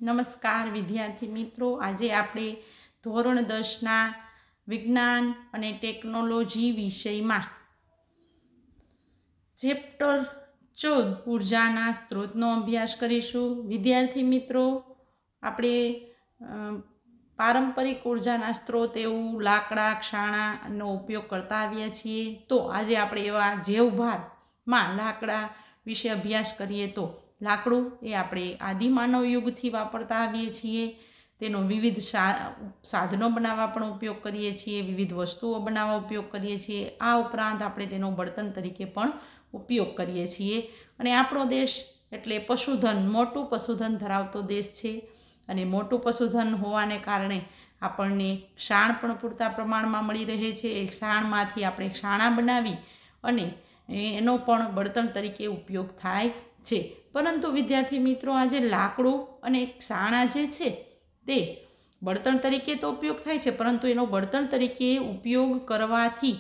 નમસ્કાર વિદ્યાર્થી મિત્રો, આજે આપણે ધોરણ 10ના વિજ્ઞાન અને ટેકનોલોજી વિષયમાં ચેપ્ટર 14 ઉર્જાના સ્ત્રોતનો અભ્યાસ કરીશું। વિદ્યાર્થી મિત્રો, આપણે પારંપરિક ઉર્જાના સ્ત્રોત એવું લાકડા ક્ષાણાનો ઉપયોગ કરતા આવ્યા છીએ। તો આજે આપણે એવા જૈવભારમાં લાકડા વિશે અભ્યાસ કરીએ। તો લાકડું એ આપણે આદિમાનવ યુગથી વાપરતા આવીએ છીએ। તેનો વિવિધ સાધનો બનાવવા પણ ઉપયોગ કરીએ છીએ, વિવિધ વસ્તુઓ બનાવવા ઉપયોગ કરીએ છીએ। આ ઉપરાંત આપણે તેનો બળતણ તરીકે પણ ઉપયોગ કરીએ છીએ। અને આપણો દેશ એટલે પશુધન, મોટું પશુધન ધરાવતો દેશ છે। અને મોટું પશુધન હોવાને કારણે આપણને ક્ષાણ પણ પૂરતા પ્રમાણમાં મળી રહે છે। એ ક્ષાણમાંથી આપણે છાણા બનાવી અને એનો પણ બળતણ તરીકે ઉપયોગ થાય છે। પરંતુ વિદ્યાર્થી મિત્રો, આજે લાકડું અને છાણા જે છે તે બળતણ તરીકે તો ઉપયોગ થાય છે, પરંતુ એનો બળતણ તરીકે ઉપયોગ કરવાથી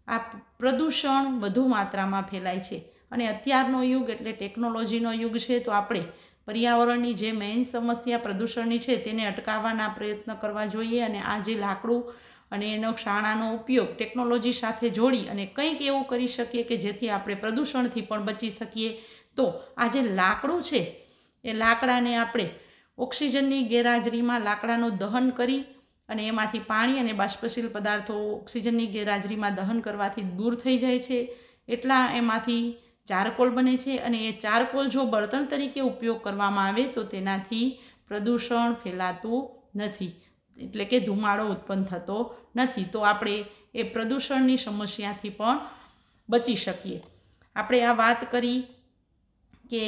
આ પ્રદૂષણ વધુ માત્રામાં ફેલાય છે। અને અત્યારનો યુગ એટલે ટેકનોલોજીનો યુગ છે, તો આપણે પર્યાવરણની જે મેઇન સમસ્યા પ્રદૂષણની છે તેને અટકાવવાના પ્રયત્ન કરવા જોઈએ। અને આ જે લાકડું અને એનો છાણાનો ઉપયોગ ટેકનોલોજી સાથે જોડી અને કંઈક એવું કરી શકીએ કે જેથી આપણે પ્રદૂષણથી પણ બચી શકીએ। તો આ જે લાકડું છે એ લાકડાને આપણે ઓક્સિજનની ગેરહાજરીમાં લાકડાનું દહન કરી અને એમાંથી પાણી અને બાષ્પશીલ પદાર્થો ઓક્સિજનની ગેરહાજરીમાં દહન કરવાથી દૂર થઈ જાય છે। એટલા એમાંથી ચારકોલ બને છે અને એ ચારકોલ જો બળતણ તરીકે ઉપયોગ કરવામાં આવે તો તેનાથી પ્રદૂષણ ફેલાતું નથી, એટલે કે ધુમાડો ઉત્પન્ન થતો નથી। તો આપણે એ પ્રદૂષણની સમસ્યાથી પણ બચી શકીએ। આપણે આ વાત કરી કે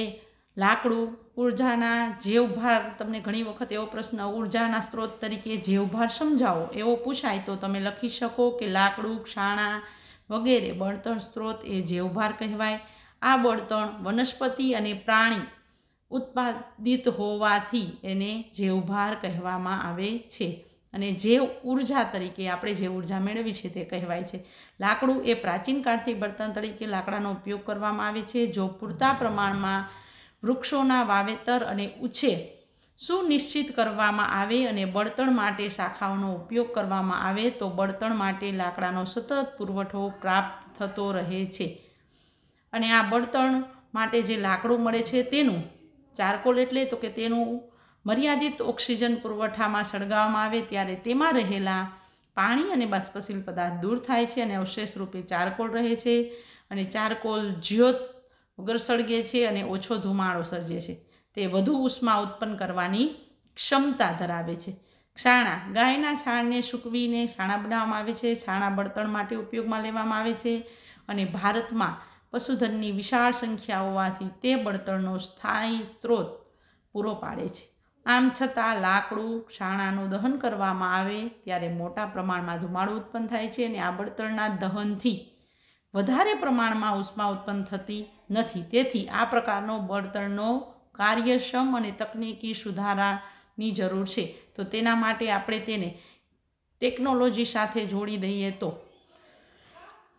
લાકડું ઉર્જાના જૈવભાર, તમને ઘણી વખત એવો પ્રશ્ન ઉર્જાના સ્ત્રોત તરીકે જૈવભાર સમજાવો એવો પૂછાય તો તમે લખી શકો કે લાકડું, છાણા વગેરે બળતણ સ્ત્રોત એ જૈવભાર કહેવાય। આ બળતણ વનસ્પતિ અને પ્રાણી ઉત્પાદિત હોવાથી એને જૈવભાર કહેવામાં આવે છે। અને જૈવ ઉર્જા તરીકે આપણે જે ઉર્જા મેળવી છે તે કહેવાય છે। લાકડું એ પ્રાચીન કાળથી બળતણ તરીકે લાકડાનો ઉપયોગ કરવામાં આવે છે। જો પૂરતા પ્રમાણમાં વૃક્ષોના વાવેતર અને ઉછેર સુનિશ્ચિત કરવામાં આવે અને બળતણ માટે શાખાઓનો ઉપયોગ કરવામાં આવે તો બળતણ માટે લાકડાનો સતત પુરવઠો પ્રાપ્ત થતો રહે છે। અને આ બળતણ માટે જે લાકડું મળે છે તેનું ચારકોલ એટલે તો કે તેનું મર્યાદિત ઓક્સિજન પુરવઠામાં સળગાવવામાં આવે ત્યારે તેમાં રહેલા પાણી અને બાષ્પશીલ પદાર્થ દૂર થાય છે અને અવશેષ રૂપે ચારકોલ રહે છે। અને ચારકોલ જ્યોત વગર સળગે છે અને ઓછો ધુમાડો સર્જે છે। તે વધુ ઉષ્મા ઉત્પન્ન કરવાની ક્ષમતા ધરાવે છે। છાણા, ગાયના છાણને સૂકવીને છાણા બનાવવામાં આવે છે। છાણા બળતણ માટે ઉપયોગમાં લેવામાં આવે છે અને ભારતમાં પશુધનની વિશાળ સંખ્યા હોવાથી તે બળતણનો સ્થાયી સ્ત્રોત પૂરો પાડે છે। આમ છતાં લાકડું, છાણાનું દહન કરવામાં આવે ત્યારે મોટા પ્રમાણમાં ધુમાડો ઉત્પન્ન થાય છે અને આ બળતણના દહનથી વધારે પ્રમાણમાં ઉષ્મા ઉત્પન્ન થતી નથી। તેથી આ પ્રકારનો બળતણનો કાર્યક્ષમ અને તકનીકી સુધારાની જરૂર છે। તો તેના માટે આપણે તેને ટેકનોલોજી સાથે જોડી દઈએ તો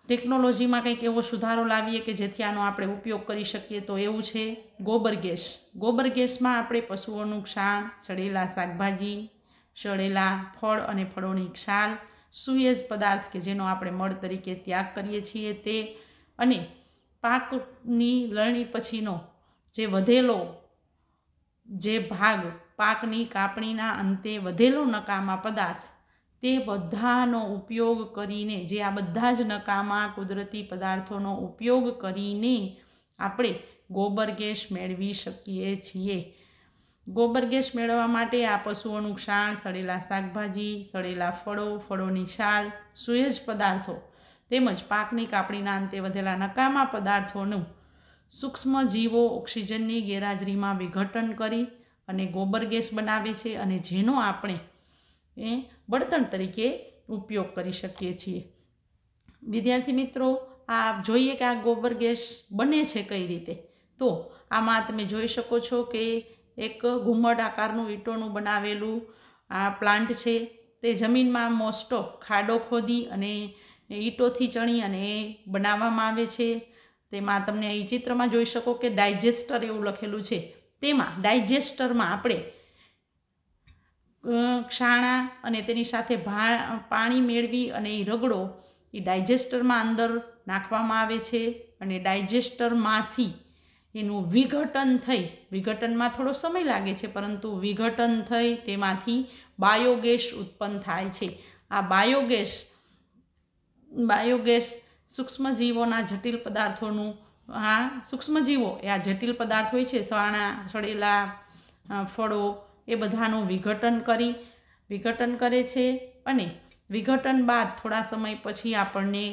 ટેકનોલોજીમાં કંઈક એવો સુધારો લાવીએ કે જેથી આનો આપણે ઉપયોગ કરી શકીએ તો એવું છે ગોબર ગેસ। ગોબર ગેસમાં આપણે પશુઓનું છાણ, સડેલા શાકભાજી, સડેલા ફળ અને ફળોની છાલ, સુએજ પદાર્થ કે જેનો આપણે મળ તરીકે ત્યાગ કરીએ છીએ તે, અને પાકની લણણી પછીનો જે વધેલો જે ભાગ, પાકની કાપણીના અંતે વધેલો નકામા પદાર્થ, તે બધાનો ઉપયોગ કરીને, જે આ બધા જ નકામા કુદરતી પદાર્થોનો ઉપયોગ કરીને આપણે ગોબર ગેસ મેળવી શકીએ છીએ। ગોબર ગેસ મેળવવા માટે આ પશુઓનું છાણ, સડેલા શાકભાજી, સડેલા ફળો, ફળોની છાલ, સુએજ પદાર્થો તેમજ પાકની કાપણીના અંતે વધેલા નકામા પદાર્થોનું સૂક્ષ્મ જીવો ઓક્સિજનની ગેરહાજરીમાં વિઘટન કરી અને ગોબર ગેસ બનાવે છે અને જેનો આપણે બળતણ તરીકે ઉપયોગ કરી શકીએ છીએ। વિદ્યાર્થી મિત્રો, આ જોઈએ કે આ ગોબર ગેસ બને છે કઈ રીતે। તો આમાં તમે જોઈ શકો છો કે એક ઘુમ્મટ આકારનું ઈંટોનું બનાવેલું આ પ્લાન્ટ છે। તે જમીનમાં મોસ્ટ ઓફ ખાડો ખોદી અને ઈંટોથી ચણી અને બનાવવામાં આવે છે। તેમાં તમને અહીં ચિત્રમાં જોઈ શકો કે ડાયજેસ્ટર એવું લખેલું છે। તેમાં ડાયજેસ્ટરમાં આપણે ક્ષાણા અને તેની સાથે પાણી મેળવી અને એ રગડો એ ડાયજેસ્ટરમાં અંદર નાખવામાં આવે છે અને ડાયજેસ્ટરમાંથી એનું વિઘટન થઈ, વિઘટનમાં થોડો સમય લાગે છે પરંતુ વિઘટન થઈ તેમાંથી બાયોગેસ ઉત્પન્ન થાય છે. આ બાયોગેસ સૂક્ષ્મજીવોના જટિલ પદાર્થોનું, સૂક્ષ્મજીવો એ આ જટિલ પદાર્થ હોય છે, સાણા, સડેલા ફળો, એ બધાનું વિઘટન કરે છે અને વિઘટન બાદ થોડા સમય પછી આપણને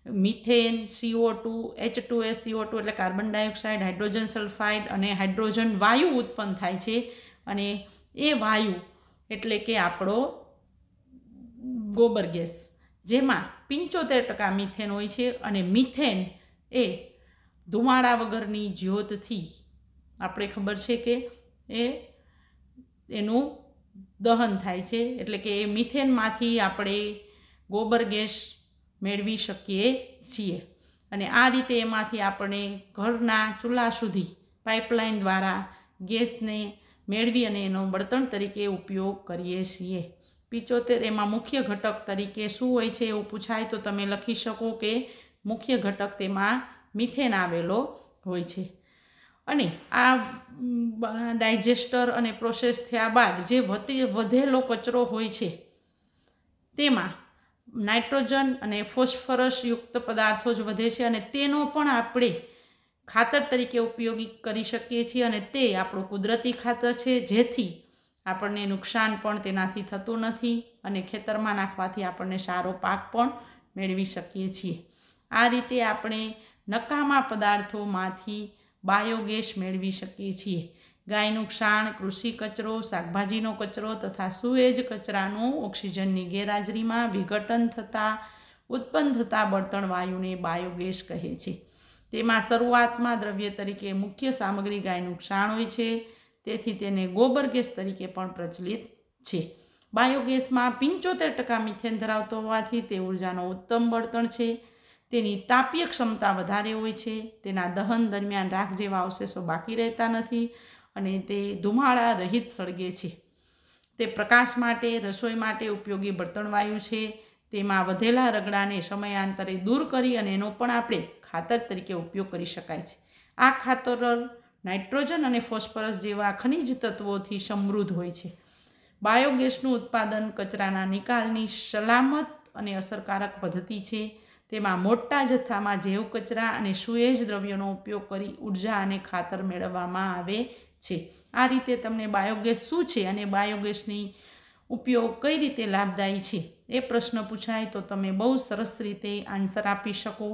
મિથેન, CO2, H2S, CO2 એટલે કાર્બન ડાયોક્સાઇડ, હાઇડ્રોજન સલ્ફાઇડ અને હાઇડ્રોજન વાયુ ઉત્પન્ન થાય છે અને એ વાયુ એટલે કે આપણો ગોબર ગેસ, જેમાં 75% મિથેન હોય છે અને મિથેન એ ધુમાડા વગરની જ્યોતથી આપણે ખબર છે કે એનું દહન થાય છે, એટલે કે એ મિથેનમાંથી આપણે ગોબર ગેસ મેળવી શકીએ છીએ અને આ રીતે એમાંથી આપણે ઘરના ચૂલા સુધી પાઇપલાઇન દ્વારા ગેસને મેળવી અને એનો બળતણ તરીકે ઉપયોગ કરીએ છીએ. 75 એમાં મુખ્ય ઘટક તરીકે શું હોય છે એવું પૂછાય તો તમે લખી શકો કે મુખ્ય ઘટક તેમાં મિથેન આવેલો હોય છે. અને આ ડાયજેસ્ટર અને પ્રોસેસ થયા બાદ જે વધેલો કચરો હોય છે તેમાં નાઇટ્રોજન અને ફોસ્ફરસ યુક્ત પદાર્થો જ વધે છે અને તેનો પણ આપણે ખાતર તરીકે ઉપયોગી કરી શકીએ છીએ અને તે આપણું કુદરતી ખાતર છે, જેથી આપણને નુકસાન પણ તેનાથી થતું નથી અને ખેતરમાં નાખવાથી આપણને સારો પાક પણ મેળવી શકીએ છીએ. આ રીતે આપણે નકામા પદાર્થોમાંથી બાયોગેસ મેળવી શકીએ છીએ. ગાયનું છાણ, કૃષિ કચરો, શાકભાજીનો કચરો તથા સુએજ કચરાનું ઓક્સિજનની ગેરહાજરીમાં વિઘટન થતાં ઉત્પન્ન થતા બળતણ વાયુને બાયોગેસ કહે છે. તેમાં શરૂઆતમાં દ્રવ્ય તરીકે મુખ્ય સામગ્રી ગાયનું છાણ હોય છે, તેથી તેને ગોબર ગેસ તરીકે પણ પ્રચલિત છે. બાયોગેસમાં 75% મિથેન ધરાવતો હોવાથી તે ઉર્જાનો ઉત્તમ બળતણ છે. તેની તાપીય ક્ષમતા વધારે હોય છે, તેના દહન દરમિયાન રાખ જેવા અવશેષો બાકી રહેતા નથી અને તે ધુમાડા રહિત સળગે છે. તે પ્રકાશ માટે, રસોઈ માટે ઉપયોગી બળતણ વાયુ છે. તેમાં વધેલા રગડાને સમયાંતરે દૂર કરી અને એનો પણ આપણે ખાતર તરીકે ઉપયોગ કરી શકાય છે. આ ખાતર નાઇટ્રોજન અને ફોસ્ફરસ જેવા ખનિજ તત્વોથી સમૃદ્ધ હોય છે. બાયોગેસનું ઉત્પાદન કચરાના નિકાલની સલામત અને અસરકારક પદ્ધતિ છે. તેમાં મોટા જથ્થામાં જૈવ કચરા અને સુએજ દ્રવ્યોનો ઉપયોગ કરી ઉર્જા અને ખાતર મેળવવામાં આવે છે. આ રીતે તમને બાયોગેસ શું છે અને બાયોગેસની ઉપયોગ કઈ રીતે લાભદાયી છે એ પ્રશ્ન પૂછાય તો તમે બહુ સરસ રીતે આન્સર આપી શકો.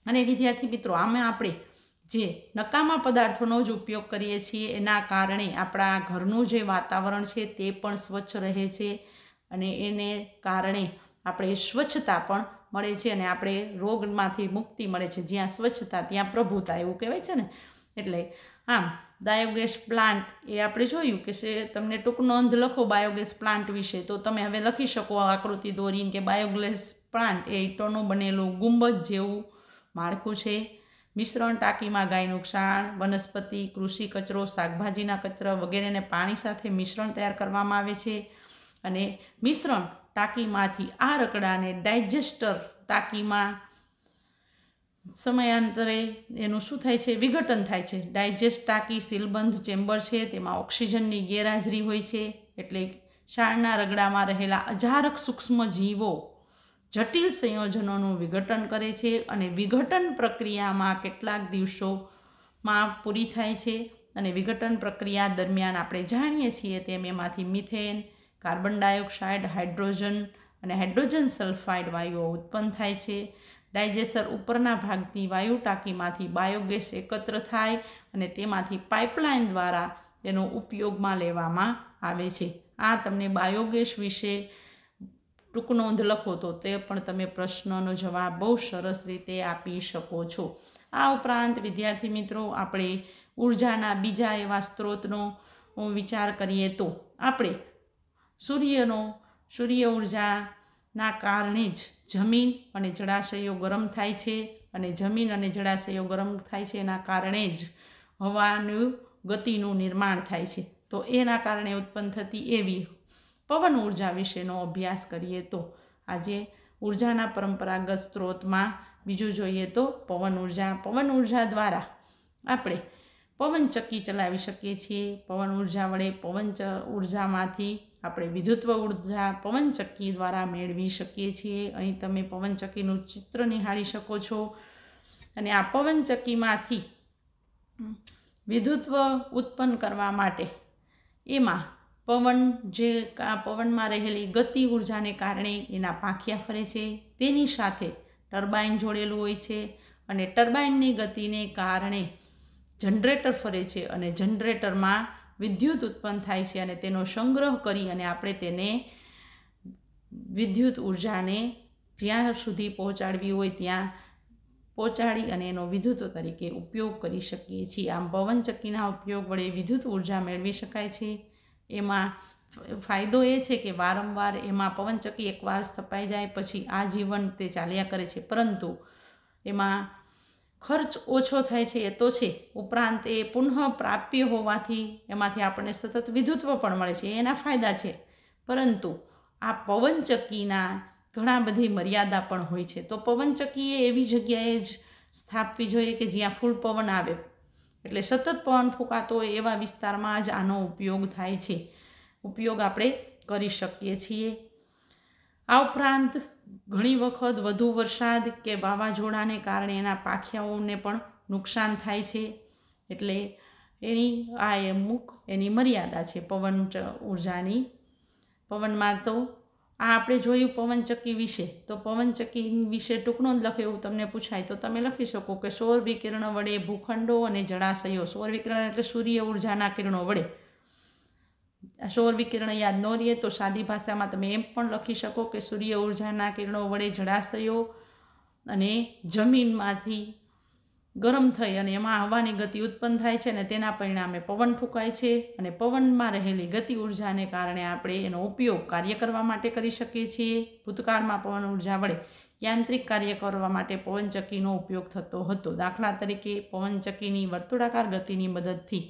અને વિદ્યાર્થી મિત્રો, આમાં આપણે જે નકામા પદાર્થોનો જ ઉપયોગ કરીએ છીએ એના કારણે આપણા ઘરનું જે વાતાવરણ છે તે પણ સ્વચ્છ રહે છે અને એને કારણે આપણે સ્વચ્છતા પણ મળે છે અને આપણે રોગમાંથી મુક્તિ મળે છે. જ્યાં સ્વચ્છતા ત્યાં પ્રભુતા, એવું કહેવાય છે ને. એટલે આમ બાયોગેસ પ્લાન્ટ એ આપણે જોયું કે તમને ટૂંક નોંધ લખો બાયોગેસ પ્લાન્ટ વિશે તો તમે હવે લખી શકો આકૃતિ દોરીને કે બાયોગેસ પ્લાન્ટ એ ઈંટોનું બનેલું ગુંબજ જેવું માળખું છે. મિશ્રણ ટાંકીમાં ગાયનું છાણ, વનસ્પતિ, કૃષિ કચરો, શાકભાજીના કચરા વગેરેને પાણી સાથે મિશ્રણ તૈયાર કરવામાં આવે છે અને મિશ્રણ ટાંકીમાંથી આ રગડાને ડાયજેસ્ટર ટાંકીમાં સમયાંતરે એનું શું થાય છે, વિઘટન થાય છે. ડાયજેસ્ટ ટાંકી સીલબંધ ચેમ્બર છે, તેમાં ઓક્સિજનની ગેરહાજરી હોય છે, એટલે છાણના રગડામાં રહેલા અજારક સૂક્ષ્મ જીવો જટિલ સંયોજનોનું વિઘટન કરે છે અને વિઘટન પ્રક્રિયામાં કેટલાક દિવસોમાં પૂરી થાય છે. અને વિઘટન પ્રક્રિયા દરમિયાન આપણે જાણીએ છીએ તેમ એમાંથી મિથેન, કાર્બન ડાયોક્સાઇડ, હાઇડ્રોજન અને હાઇડ્રોજન સલ્ફાઇડ વાયુઓ ઉત્પન્ન થાય છે. ડાયજેસ્ટર ઉપરના ભાગની વાયુ ટાંકીમાંથી બાયોગેસ એકત્ર થાય અને તેમાંથી પાઇપલાઇન દ્વારા તેનો ઉપયોગમાં લેવામાં આવે છે. આ તમને બાયોગેસ વિશે ટૂંક નોંધ લખો તો તે પણ તમે પ્રશ્નનો જવાબ બહુ સરસ રીતે આપી શકો છો. આ ઉપરાંત વિદ્યાર્થી મિત્રો, આપણે ઉર્જાના બીજા એવા સ્ત્રોતનો વિચાર કરીએ તો આપણે સૂર્ય ઉર્જાના કારણે જ જમીન અને જળાશયો ગરમ થાય છે અને જમીન અને જળાશયો ગરમ થાય છે એના કારણે જ હવાનું ગતિનું નિર્માણ થાય છે. તો એના કારણે ઉત્પન્ન થતી એવી પવન ઉર્જા વિશેનો અભ્યાસ કરીએ તો આજે ઉર્જાના પરંપરાગત સ્ત્રોતમાં બીજું જોઈએ તો પવન ઉર્જા દ્વારા આપણે પવનચક્કી ચલાવી શકીએ છીએ. પવન ઉર્જા વડે ઉર્જામાંથી આપણે વિદ્યુત ઉર્જા પવનચક્કી દ્વારા મેળવી શકીએ છીએ. અહીં તમે પવનચક્કીનું ચિત્ર નિહાળી શકો છો. અને આ પવનચક્કીમાંથી વિદ્યુત્વ ઉત્પન્ન કરવા માટે એમાં પવનમાં રહેલી ગતિ ઉર્જાને કારણે એના પાંખિયા ફરે છે. તેની સાથે ટર્બાઇન જોડેલું હોય છે અને ટર્બાઇનની ગતિને કારણે જનરેટર ફરે છે અને જનરેટરમાં વિદ્યુત ઉત્પન્ન થાય છે અને તેનો સંગ્રહ કરી અને આપણે તેને વિદ્યુત ઉર્જાને જ્યાં સુધી પહોંચાડવી હોય ત્યાં પહોંચાડી અને એનો વિદ્યુત તરીકે ઉપયોગ કરી શકીએ છીએ. આમ પવનચક્કીના ઉપયોગ વડે વિદ્યુત ઉર્જા મેળવી શકાય છે. એમાં ફાયદો એ છે કે વારંવાર એમાં પવનચક્કી એકવાર સ્થપાઈ જાય પછી આજીવન તે ચાલ્યા કરે છે, પરંતુ એમાં ખર્ચ ઓછો થાય છે એ તો છે, ઉપરાંત એ પુનઃ પ્રાપ્ય હોવાથી એમાંથી આપણને સતત વિદ્યુત્વ પણ મળે છે, એના ફાયદા છે. પરંતુ આ પવનચક્કીના ઘણા બધી મર્યાદા પણ હોય છે. તો પવનચક્કી એ એવી જગ્યાએ જ સ્થાપવી જોઈએ કે જ્યાં ફૂલ પવન આવે, એટલે સતત પવન ફૂંકાતો હોય એવા વિસ્તારમાં જ આનો ઉપયોગ થાય છે, ઉપયોગ આપણે કરી શકીએ છીએ. આ ઉપરાંત ઘણી વખત વધુ વરસાદ કે વાવાઝોડાને કારણે એના પાંખિયાઓને પણ નુકસાન થાય છે, એટલે એની મર્યાદા છે પવન ઉર્જાની. પવનમાં તો આ આપણે જોયું પવનચક્કી વિશે. તો પવનચક્કી વિશે ટૂંકનું જ લખે એવું તમને પૂછાય તો તમે લખી શકો કે સૌર વિકિરણ વડે ભૂખંડો અને જળાશયો, સૌર વિકિરણ એટલે સૂર્ય ઉર્જાના કિરણો વડે, સૌર વિકિરણ યાદ ન રહીએ તો સાદી ભાષામાં તમે એમ પણ લખી શકો કે સૂર્ય ઉર્જાના કિરણો વડે જળાશયો અને જમીનમાંથી ગરમ થઈ અને એમાં હવાની ગતિ ઉત્પન્ન થાય છે અને તેના પરિણામે પવન ફૂંકાય છે અને પવનમાં રહેલી ગતિ ઉર્જાને કારણે આપણે એનો ઉપયોગ કાર્ય કરવા માટે કરી શકીએ છીએ. ભૂતકાળમાં પવન ઉર્જા વડે યાંત્રિક કાર્ય કરવા માટે પવનચક્કીનો ઉપયોગ થતો હતો. દાખલા તરીકે પવનચક્કીની વર્તુળાકાર ગતિની મદદથી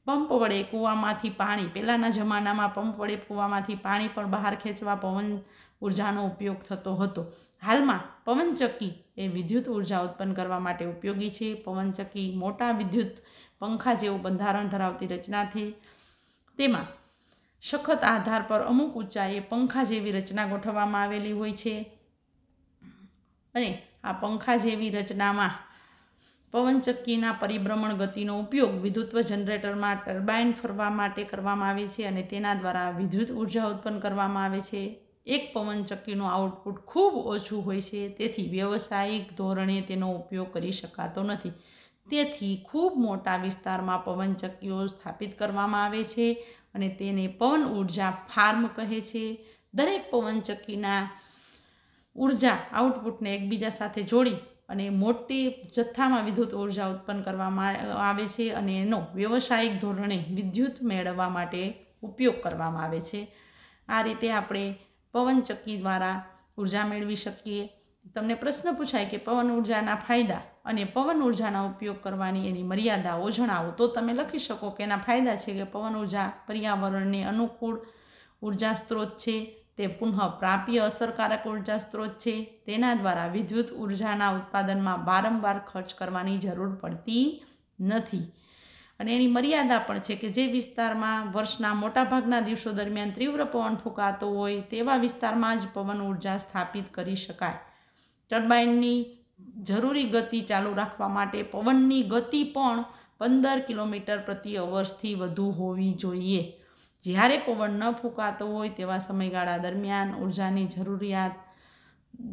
પંપ વડે કૂવામાંથી પાણી, પહેલાંના જમાનામાં પંપ વડે કૂવામાંથી પાણી પણ બહાર ખેંચવા પવન ઉર્જાનો ઉપયોગ થતો હતો. હાલમાં પવનચક્કી એ વિદ્યુત ઉર્જા ઉત્પન્ન કરવા માટે ઉપયોગી છે. પવનચક્કી મોટા વિદ્યુત પંખા જેવું બંધારણ ધરાવતી રચનાથી તેમાં સખત આધાર પર અમુક ઊંચાઈએ પંખા જેવી રચના ગોઠવવામાં આવેલી હોય છે અને આ પંખા જેવી રચનામાં પવનચક્કીના પરિભ્રમણ ગતિનો ઉપયોગ વિદ્યુત્વ જનરેટરમાં ટર્બાઇન ફરવા માટે કરવામાં આવે છે અને તેના દ્વારા વિદ્યુત ઉર્જા ઉત્પન્ન કરવામાં આવે છે. એક પવનચક્કીનું આઉટપુટ ખૂબ ઓછું હોય છે, તેથી વ્યવસાયિક ધોરણે તેનો ઉપયોગ કરી શકાતો નથી. તેથી ખૂબ મોટા વિસ્તારમાં પવનચક્કીઓ સ્થાપિત કરવામાં આવે છે અને તેને પવન ઉર્જા ફાર્મ કહે છે. દરેક પવનચક્કીના ઉર્જા આઉટપુટને એકબીજા સાથે જોડી અને મોટી જથ્થામાં વિદ્યુત ઉર્જા ઉત્પન્ન કરવામાં આવે છે અને એનો વ્યવસાયિક ધોરણે વિદ્યુત મેળવવા માટે ઉપયોગ કરવામાં આવે છે. આ રીતે આપણે પવનચક્કી દ્વારા ઉર્જા મેળવી શકીએ. તમને પ્રશ્ન પૂછાય કે પવન ઉર્જાના ફાયદા અને પવન ઉર્જાના ઉપયોગ કરવાની એની મર્યાદાઓ જણાવો, તો તમે લખી શકો કે એના ફાયદા છે કે પવન ઉર્જા પર્યાવરણને અનુકૂળ ઉર્જા સ્ત્રોત છે, તે પુનઃ પ્રાપ્ય અસરકારક ઉર્જા સ્ત્રોત છે, તેના દ્વારા વિદ્યુત ઉર્જાના ઉત્પાદનમાં વારંવાર ખર્ચ કરવાની જરૂર પડતી નથી. અને એની મર્યાદા પણ છે કે જે વિસ્તારમાં વર્ષના મોટાભાગના દિવસો દરમિયાન તીવ્ર પવન ફૂંકાતો હોય તેવા વિસ્તારમાં જ પવન ઉર્જા સ્થાપિત કરી શકાય. ટર્બાઇનની જરૂરી ગતિ ચાલુ રાખવા માટે પવનની ગતિ પણ 15 કિલોમીટર પ્રતિ અવર્સથી વધુ હોવી જોઈએ. જ્યારે પવન ન ફૂંકાતો હોય તેવા સમયગાળા દરમિયાન ઉર્જાની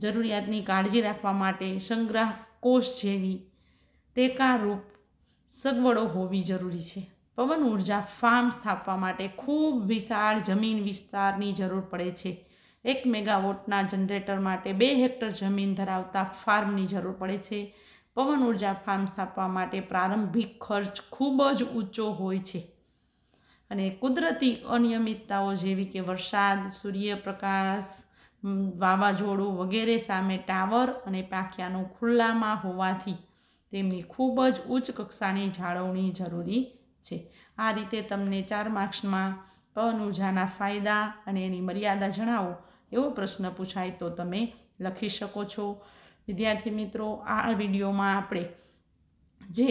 જરૂરિયાતની કાળજી રાખવા માટે સંગ્રહ કોષ જેવી ટેકારૂપ સગવડો હોવી જરૂરી છે. પવન ઉર્જા ફાર્મ સ્થાપવા માટે ખૂબ વિશાળ જમીન વિસ્તારની જરૂર પડે છે. 1 મેગાવોટના જનરેટર માટે 2 હેક્ટર જમીન ધરાવતા ફાર્મની જરૂર પડે છે. પવન ઉર્જા ફાર્મ સ્થાપવા માટે પ્રારંભિક ખર્ચ ખૂબ જ ઊંચો હોય છે અને કુદરતી અનિયમિતતાઓ જેવી કે વરસાદ, સૂર્યપ્રકાશ, વાવાઝોડું વગેરે સામે ટાવર અને પાંખિયાનું ખુલ્લામાં હોવાથી તેમની ખૂબ જ ઉચ્ચ કક્ષાની જાળવણી જરૂરી છે. આ રીતે તમને 4 માર્ક્સમાં પવન ઉર્જાના ફાયદા અને એની મર્યાદા જણાવો એવો પ્રશ્ન પૂછાય તો તમે લખી શકો છો. વિદ્યાર્થી મિત્રો, આ વિડીયોમાં આપણે જે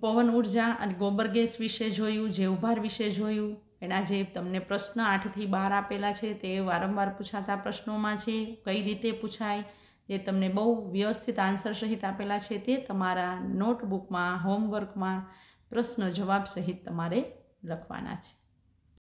પવન ઉર્જા અને ગોબર ગેસ વિશે જોયું, જૈવભાર વિશે જોયું, એના જે તમને પ્રશ્ન 8 થી 12 આપેલા છે તે વારંવાર પૂછાતા પ્રશ્નોમાં છે. કઈ રીતે પૂછાય એ તમને બહુ વ્યવસ્થિત આન્સર સહિત આપેલા છે. તે તમારા નોટબુકમાં હોમવર્કમાં પ્રશ્ન જવાબ સહિત તમારે લખવાના છે.